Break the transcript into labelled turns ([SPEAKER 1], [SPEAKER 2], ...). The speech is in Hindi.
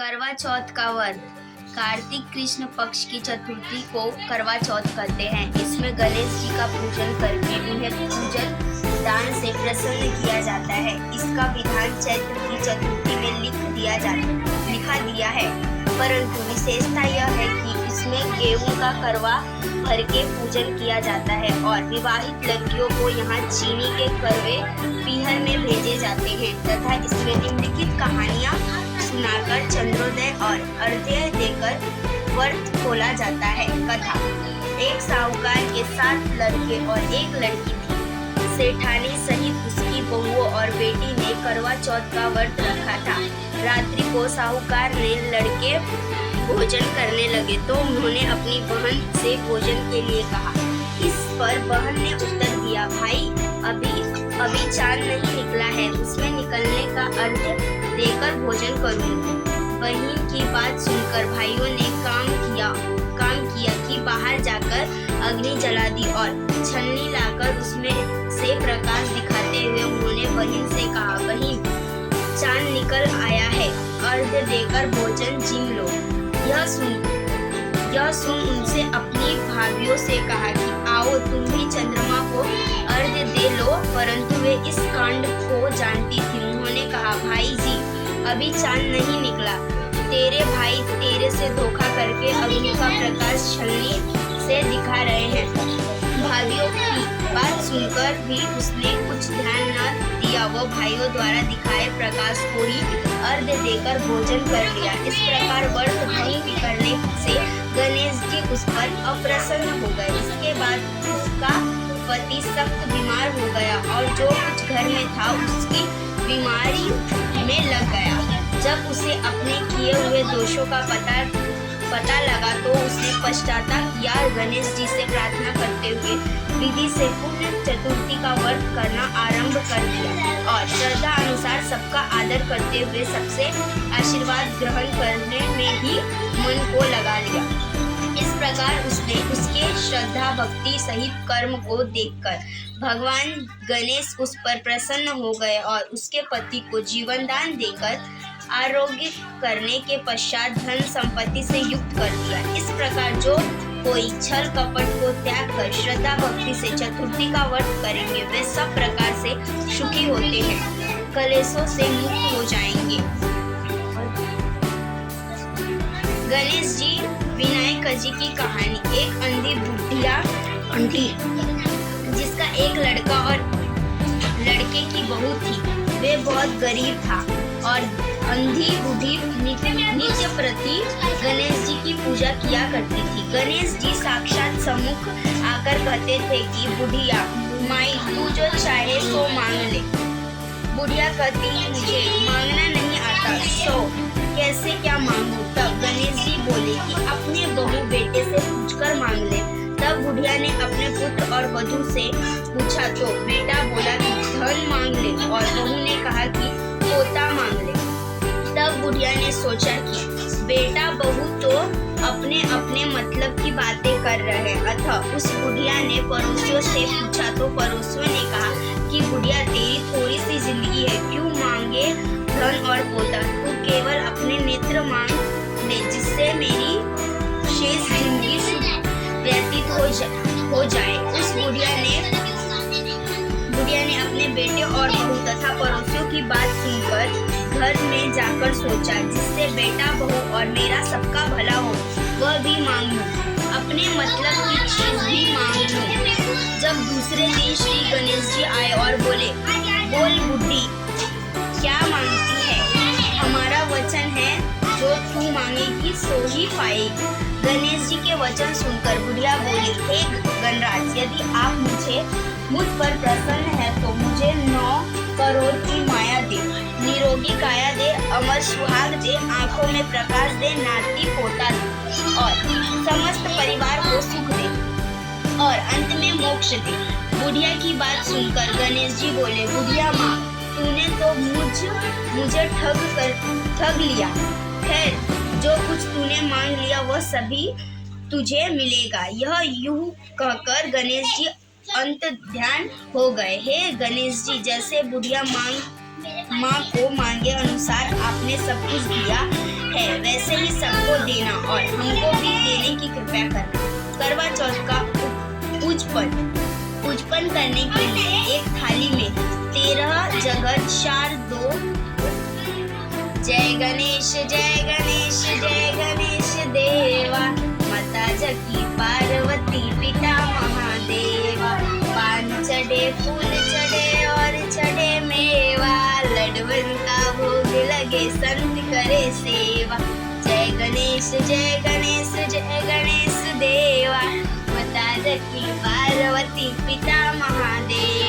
[SPEAKER 1] करवा चौथ का व्रत। कार्तिक कृष्ण पक्ष की चतुर्थी को करवा चौथ कहते हैं। इसमें गणेश जी का पूजन करके उन्हें पूजन दान से प्रसन्न किया जाता है। इसका विधान चैत्र की चतुर्थी में लिखा दिया है, परंतु विशेषता यह है कि इसमें गेहूं का करवा भर के पूजन किया जाता है और विवाहित लड़कियों को यहाँ चीनी के करवे पीहर में भेजे जाते हैं तथा इसमें निम्नलिखित कहानियाँ सुनाकर चंद्रोदय और अर्घ्य देकर व्रत खोला जाता है। कथा। एक साहूकार के 7 लड़के और 1 लड़की थी। सेठानी सहित उसकी बहुओं और बेटी ने करवा चौथ का व्रत रखा था। रात्रि को साहूकार ने लड़के भोजन करने लगे तो उन्होंने अपनी बहन से भोजन के लिए कहा। इस पर बहन ने उत्तर दिया, भाई अभी चांद नहीं निकला है, उसमें निकलने का अर्घ्य देकर भोजन करूंगी। बहन की बात सुनकर भाइयों ने काम किया कि बाहर जाकर अग्नि जला दी और छन्नी लाकर उसमें से प्रकाश दिखाते हुए उन्होंने बहन से कहा, बहन चांद निकल आया है, अर्घ्य देकर भोजन जिम लो। यह सुन उनसे अपनी भाभियों से कहा कि आओ तुम भी चंद्रमा को अर्घ्य दे लो, परंतु वे इस कांड को जानती थी। उन्होंने कहा, भाई जी अभी चांद नहीं निकला, तेरे भाई तेरे से धोखा करके अग्नि का प्रकाश छलनी से दिखा रहे हैं। भाइयों की बात सुनकर भी उसने कुछ ध्यान न दिया। वो भाइयों द्वारा दिखाए प्रकाश को ही अर्घ्य देकर भोजन कर लिया। इस प्रकार व्रत नहीं करने से गणेश जी उस पर अप्रसन्न हो गए। इसके बाद उसका पति सख्त बीमार हो गया और जो कुछ घर में था उसकी बीमारी में लग गया। जब उसे अपने किए हुए दोषों का पता लगा तो उसने पश्चाताप किया। गणेश जी से प्रार्थना करते हुए विधि से पुण्य चतुर्थी का व्रत करना आरंभ कर दिया और श्रद्धा अनुसार सबका आदर करते हुए सबसे आशीर्वाद ग्रहण करने में ही मन को लगा लिया। इस प्रकार उसके श्रद्धा भक्ति सहित कर्म को देखकर भगवान गणेश उस पर प्रसन्न हो गए और उसके पति को जीवन दान देकर आरोग्य करने के पश्चात धन संपत्ति से युक्त कर दिया। इस प्रकार जो कोई छल कपट को त्याग कर श्रद्धा भक्ति से चतुर्थी का व्रत करेंगे वे सब प्रकार से सुखी होते हैं, कलेशों से मुक्त हो जाएंगे। गणेश जी विनायक जी की कहानी। एक अंधी बुढ़िया आंटी जिसका एक लड़का और लड़के की बहू थी। वे बहुत गरीब था और अंधी बूढ़ी नित्य प्रति गणेश जी की पूजा किया करती थी। गणेश जी साक्षात सम्मुख आकर कहते थे कि बुढ़िया माई तू जो चाहे सो मांग ले। बुढ़िया कहती मुझे मांगना नहीं आता, सो कैसे क्या मांगू। तब गणेश जी बोले कि अपने बहू बेटे से पूछकर मांग ले। तब बुढ़िया ने अपने पुत्र और वधू से पूछा तो बेटा बोला कि धन मांग ले और बहू ने कहा कि पोता मांग ले। तब बुढ़िया ने सोचा कि बेटा बहू तो अपने अपने मतलब की बातें कर रहे हैं। अतः उस बुढ़िया ने पड़ोसियों से पूछा तो पड़ोसियों ने कहा कि बुढ़िया तेरी थोड़ी सी जिंदगी है, क्यों मांगे धन और पोता, तू केवल अपने नेत्र मांग ले जिससे मेरी शेष जिंदगी व्यतीत हो जाए। उस बुढ़िया ने अपने बेटे और बहू तथा पड़ोसियों की की बात सुनकर घर में जाकर सोचा, जिससे बेटा बहू और मेरा सबका भला हो वह भी मांग लूं, अपने मतलब की चीज भी मांग लूं। जब दूसरे दिन श्री गणेश जी आए और बोले, बोल बुड्ढी, क्या मांगती है? हमारा वचन है, जो तू मांगेगी सो ही पाएगी। गणेश जी के वचन सुनकर बुढ़िया बोली, हे गणराज, यदि आप मुझ पर प्रसन्न है तो मुझे 9 करोड़ की माया दे, निरोगी काया दे, अमर सुहाग दे, आंखों में प्रकाश दे, नाती पोता दे और समस्त परिवार को सुख दे और अंत में मोक्ष दे। बुढ़िया की बात सुनकर गणेश जी बोले, बुढ़िया माँ, तूने तो मुझे ठग लिया। खैर, जो कुछ तूने मांग लिया वह सभी तुझे मिलेगा। यह यूं कहकर गणेश जी अंतर्ध्यान हो गए। हे गणेश जी, जैसे बुढ़िया माँ को मांगे अनुसार आपने सब कुछ दिया है, वैसे ही सबको देना और हमको भी देने की कृपा करना। करवा चौथ का पूजपन करने के लिए एक थाली में 13 जगह 4 दो जय गणेश जय गणेश जय गणेश देवा, माता जकी पार्वती पिता महादेवा, पान चढ़े फूल चढ़े और चढ़े मेवा, लड्डुन का भोग लगे संत करे सेवा। जय गणेश जय गणेश जय गणेश देवा, माता जकी पार्वती पिता महादेवा।